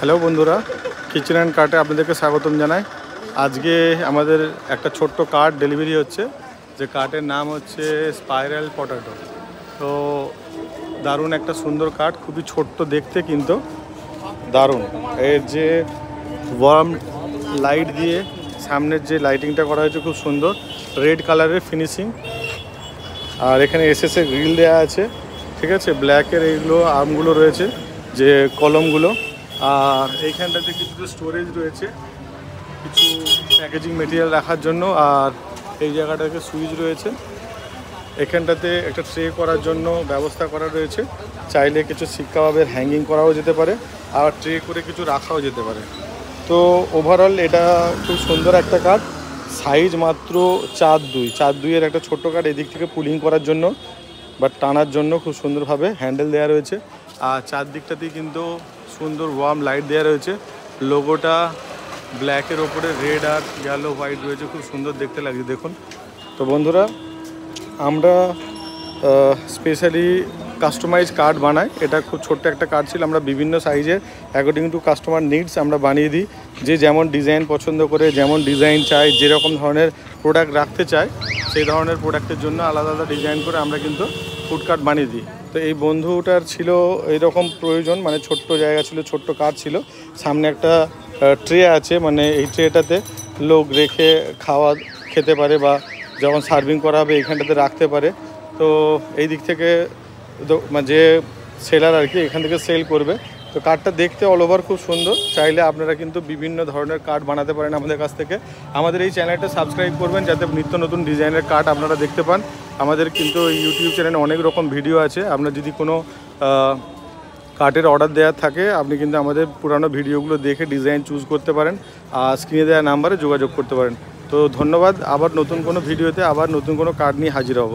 Hello বন্ধুরা, kitchen and কার্টে আপনাদেরকে স্বাগতম জানাই। আজকে আমাদের একটা ছোট্ট কার্ট ডেলিভারি হচ্ছে, যে কার্টের নাম হচ্ছে স্পাইরাল পটাটো। তো দারুণ একটা সুন্দর কার্ট, খুবই ছোট্ট দেখতে কিন্তু দারুণ। এর যে ওয়ার্ম লাইট দিয়ে সামনের যে লাইটিংটা করা হয়েছে খুব সুন্দর, রেড কালারের ফিনিশিং। আর এখানে এসএসএ গ্রিল দেওয়া আছে, ঠিক আছে। ব্ল্যাকের এইগুলো আর্মগুলো রয়েছে, যে কলমগুলো। আর এইখানটাতে কিছু স্টোরেজ রয়েছে, কিছু প্যাকেজিং মেটেরিয়াল রাখার জন্য। আর এই জায়গাটাতে সুইচ রয়েছে, এখানটাতে একটা ট্রে করার জন্য ব্যবস্থা করা রয়েছে। চাইলে কিছু শিক কাবাবের হ্যাঙ্গিং করাও যেতে পারে, আর ট্রে করে কিছু রাখাও যেতে পারে। তো ওভারঅল এটা খুব সুন্দর একটা কাঠ। সাইজ মাত্র 4.2 একটা ছোট্ট কাঠ। এদিক থেকে পুলিং করার জন্য বা টানার জন্য খুব সুন্দরভাবে হ্যান্ডেল দেওয়া রয়েছে। আর চারদিকটাতেই কিন্তু সুন্দর ওয়ার্ম লাইট দেওয়া রয়েছে। লোগোটা ব্ল্যাকের ওপরে রেড আর ইয়েলো হোয়াইট রয়েছে, খুব সুন্দর দেখতে লাগছে দেখুন। তো বন্ধুরা, আমরা স্পেশালি কাস্টমাইজ কার্ড বানাই। এটা খুব ছোট্ট একটা কার্ড ছিল, আমরা বিভিন্ন সাইজের অ্যাকর্ডিং টু কাস্টমার নিডস আমরা বানিয়ে দিই। যে যেমন ডিজাইন পছন্দ করে, যেমন ডিজাইন চাই, যেরকম ধরনের প্রোডাক্ট রাখতে চায়, সেই ধরনের প্রোডাক্টের জন্য আলাদা আলাদা ডিজাইন করে আমরা কিন্তু ফুড কার্ট বানিয়ে দিই। তো এই বন্ধুটার ছিল এইরকম প্রয়োজন, মানে ছোট্ট জায়গা ছিল, ছোট্ট কার্ড ছিল। সামনে একটা ট্রে আছে, মানে এই ট্রেটাতে লোক রেখে খেতে পারে, বা যখন সার্ভিং করা হবে এইখানটাতে রাখতে পারে। তো এই দিক থেকে যে সেলার আর কি এখান থেকে সেল করবে। তো কার্ডটা দেখতে অল ওভার খুব সুন্দর। চাইলে আপনারা কিন্তু বিভিন্ন ধরনের কার্ড বানাতে পারেন আমাদের কাছ থেকে। আমাদের এই চ্যানেলটা সাবস্ক্রাইব করবেন, যাতে নিত্য নতুন ডিজাইনের কার্ড আপনারা দেখতে পান। আমাদের কিন্তু ইউটিউব চ্যানেলে অনেক রকম ভিডিও আছে। আপনার যদি কোনো কার্ডের অর্ডার দেওয়ার থাকে, আপনি কিন্তু আমাদের পুরানো ভিডিওগুলো দেখে ডিজাইন চুজ করতে পারেন, আর স্ক্রিনে দেওয়া নাম্বারে যোগাযোগ করতে পারেন। তো ধন্যবাদ। আবার নতুন কোনো ভিডিওতে আবার নতুন কোনো কার্ড নিয়ে হাজির হব।